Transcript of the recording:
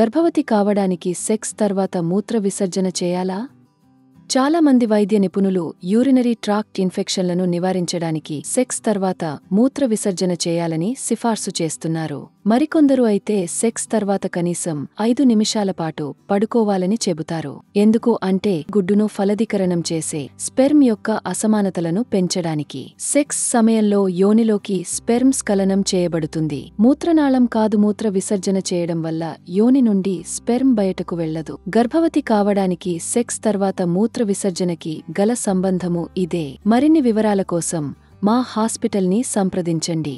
గర్భవతి కావడానికి సెక్స్ తర్వాత మూత్ర విసర్జన చేయాలా? చాలా మంది వైద్య నిపుణులు యూరినరీ ట్రాక్ట్ ఇన్ఫెక్షన్లను నివారించడానికి సెక్స్ తర్వాత మూత్ర విసర్జన చేయాలని సిఫార్సు చేస్తున్నారు. మరికొందరు అయితే సెక్స్ తర్వాత కనీసం 5 నిమిషాల పాటు పడుకోవాలని చెబుతారు. ఎందుకు అంటే గుడ్డును ఫలదీకరణం చేసే స్పెర్మ్ యొక్క అసమానతలను పెంచడానికి. సెక్స్ సమయంలో యోనిలోకి స్పెర్మ్ స్ఖలనం చేయబడుతుంది. మూత్రనాళం కాదు. మూత్ర విసర్జన చేయడం వల్ల యోని నుండి స్పెర్మ్ బయటకు వెళ్లదు. గర్భవతి కావడానికి సెక్స్ తర్వాత మూత్ర విసర్జనకి గల సంబంధము ఇదే. మరిన్ని వివరాల కోసం మా హాస్పిటల్ని సంప్రదించండి.